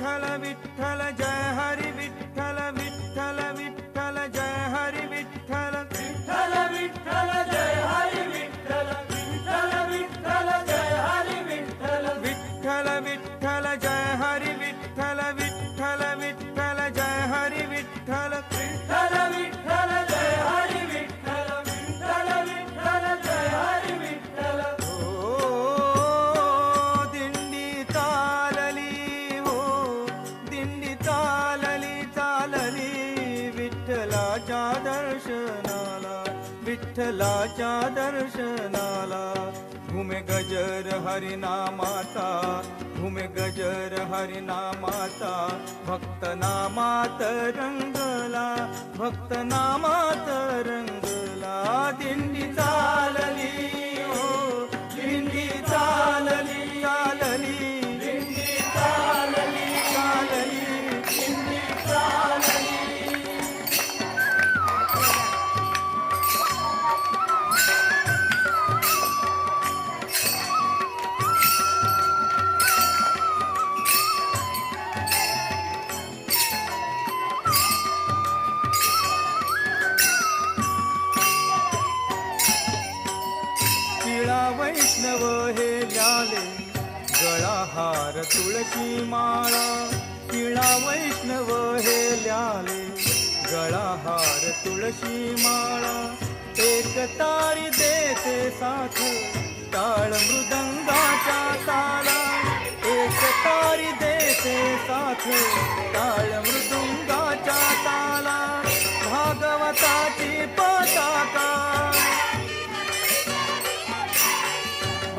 विठ्ठल विठ्ठल जय हरी विठ्ठल विठ्ठल विठ्ठल जय हरी विठ्ठल विठ्ठल विठ्ठल जय हरी विठ्ठल विठ्ठल विठ्ठल जय हरी विठ्ठल विठ्ठल विठ्ठल जय हरी विठ्ठल विठ्ठल विठ्ठल जय हरी विठ्ठल विठ्ठल विठ्ठल जय हरी विठ्ठल विठ्ठल विठ्ठल जय हरी विठ्ठल दिंडी चालली हो दिंडी चालली चालली विठ्ठलाच्या दर्शनाला विठ्ठलाच्या दर्शनाला घुमे गजर हरिनामाचा घुमे गजर हरिनामाचा भक्त नामात रंगला भक्त नामात रंगला दिंडी चालली हो दिंडी चालली चालली दिंडी चालली चालली दिंडी चालली टिळा वैष्णव हे लाले गळा हार तुळशी माळा टिळा वैष्णव हे लाले गळा हार तुळशी माळा एक तारी देते साथ टाळ मृदंगाच्या ताला एक तारी देते साथ टाळ मृदंगाच्या ताला भागवताची पताका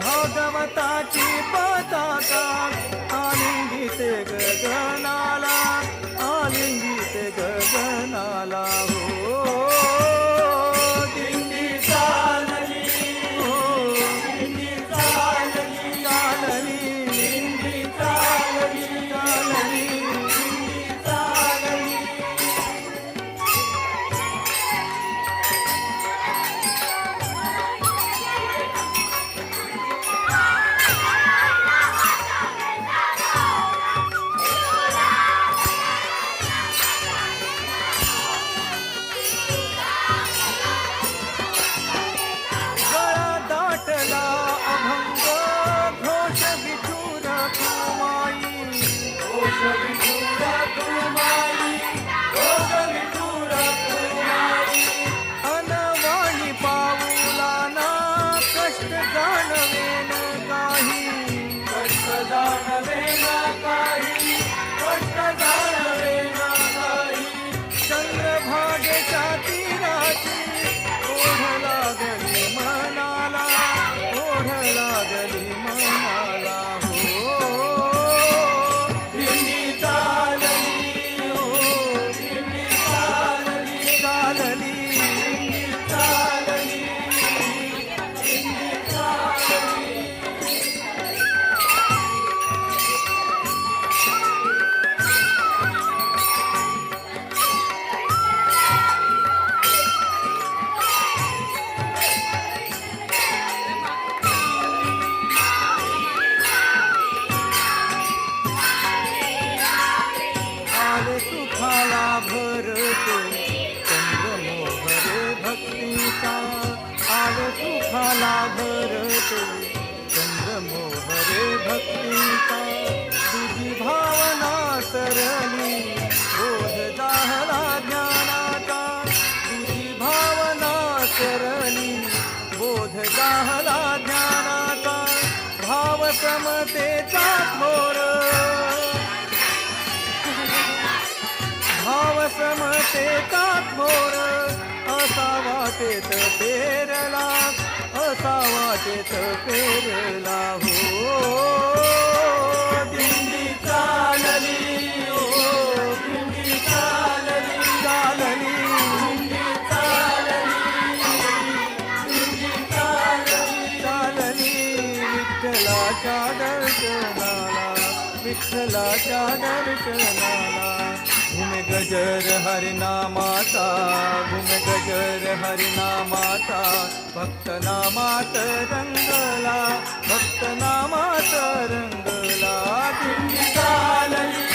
भागवताची पताका आलिंगीते गगनाला आलिंगीते गगनाला हो दिंडी चालली हो दिंडी चालली चालली दिंडी चालली चालली दिंडी चालली गळा दाटला अभंग घोष विठुर कुमाई घोष विठुर कुमाई घोष विठुर कुमाई अनवाणी पाऊलाना कष्ट जाणवेन काही कष्ट जाणवे ना काही कष्ट जाणवे ना काही चंद्रभागेच्या तीराची ओढ लागली मनाला ओढ लागली मनाला हो दिंडी चालली हो दिंडी चालली चालली दिंडी चालली दिंडी चालली आले सुखाला भरते चंद्रमोहरे भक्तीचा आले सुखाला भरते चंद्रमोहरे भक्तीचा तुझी भावना सरली बोध दाहला ज्ञानाचा तुझी भावना सरली बोध दाहला ज्ञानाचा भाव समतेचा थोर भाव समतेचा थोर असा वाटेत पेरला असा वाटेत पेरला हो दिंडी चालली हो दिंडी चालली चालली दिंडी चालली दिंडी चालली चालली विठ्ठलाच्या दर्शनाला विठ्ठलाच्या दर्शनाला घुमे गजर हरिनामाचा घुमे गजर हरिनामाचा भक्त नामात रंगला भक्त नामात रंगला दिंडी चालली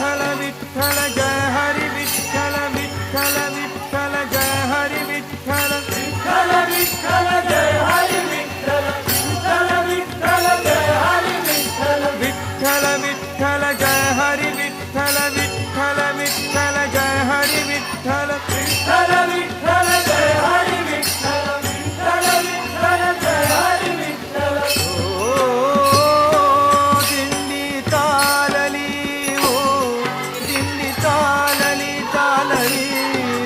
विठ्ठल विठ्ठल जय हरी विठ्ठल विठ्ठल विठ्ठल जय हरी विठ्ठल विठ्ठल विठ्ठल जय हरी विठ्ठल विठ्ठल विठ्ठल जय हरी विठ्ठल विठ्ठल विठ्ठल जय हरी विठ्ठल विठ्ठल विठ्ठल जय हरी विठ्ठल विठ्ठल विठ्ठल जय हरी विठ्ठल विठ्ठल विठ्ठल जय हरी विठ्ठल दिंडी चालली हो दिंडी चालली चालली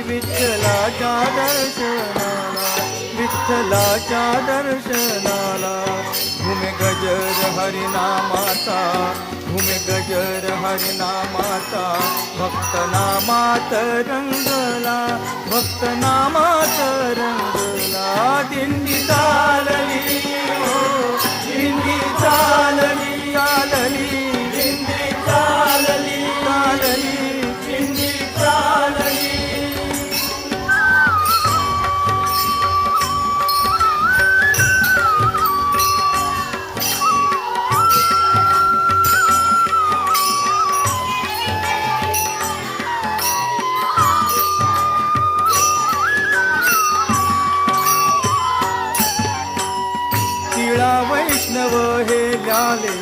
विठ्ठलाच्या दर्शनाला विठ्ठलाच्या दर्शनाला घुमे गजर हरिनामाचा घुमे गजर हरिनामाचा भक्त नामात रंगला भक्त नामात रंगला दिंडी चालली हो दिंडी चालली चालली दिंडी चालली चालली दिंडी चालली टिळा वैष्णव हे ल्याले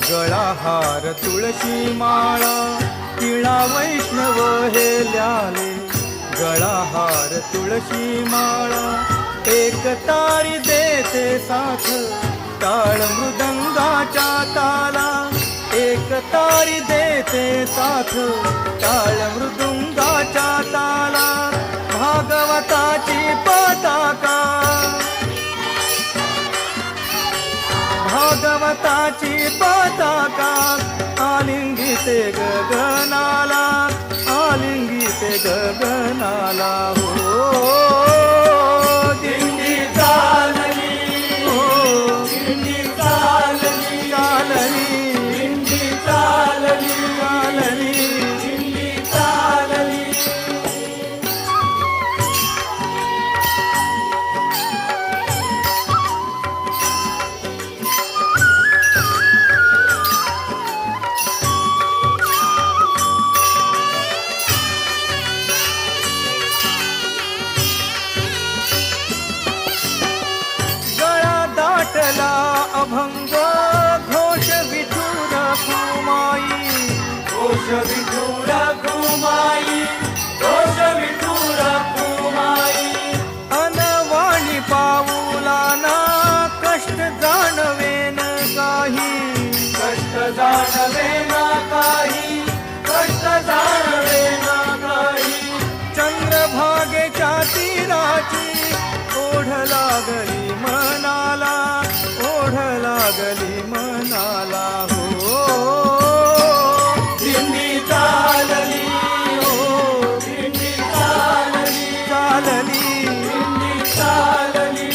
गळा हार तुळशी माळा टिळा वैष्णव हे ल्याले गळा हार तुळशी माळा एक तारी देते साथ टाळ मृदंगाच्या ताला एक तारी देते साथ टाळ मृदुंगाच्या ताला भागवताची पताका भागवताची पताका आलिंगिते गगनाला आलिंगिते गगनाला हो दिंडी चालली हो दिंडी चालली चालली दिंडी चालली चालली दिंडी चालली गळा दाटला अभंग घोष विठुर कुमाई घोष विठुर कुमाई घोष विठुर कुमाई अनवाणी पाऊलाना कष्ट जाणवेन काही कष्ट जाणवे ना काही कष्ट जाणवे ना काही चंद्रभागेच्या तीराची ओढ लागली मनाला ओढ लागली मनाला हो दिंडी चालली हो दिंडी चालली चालली दिंडी चालली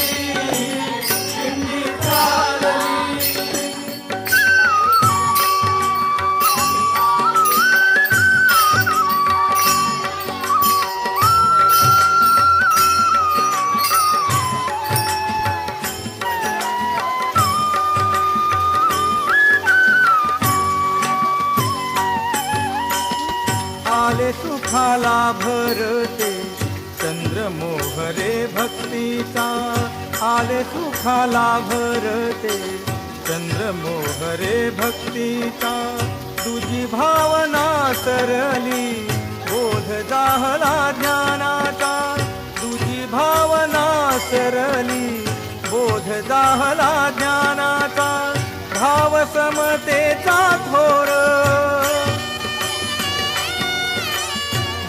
दिंडी चालली आले सुखाला भरते चंद्र मोहरे भक्तीचा आले सुखाला भरते चंद्र मोहरे भक्तीचा तुझी भावना सरली बोध जाहला ज्ञानाचा तुझी भावना सरली बोध जाहला ज्ञानाचा भाव समतेचा थोर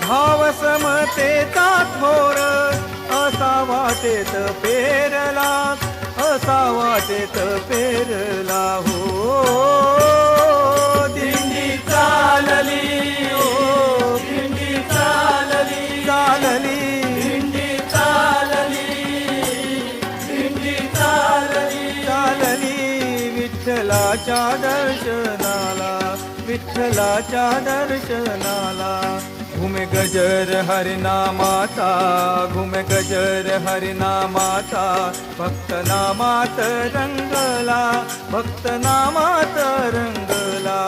भाव समतेचा थोर असा वाटेत पेरला असा वाटेत पेरला हो दिंडी चालली हो दिंडी चालली चालली दिंडी चालली दिंडी चालली चालली विठ्ठलाच्या दर्शनाला विठ्ठलाच्या दर्शनाला घुमे गजर हरिनामाचा घुमे गजर हरिनामाचा भक्त नामात रंगला भक्त नामात रंगला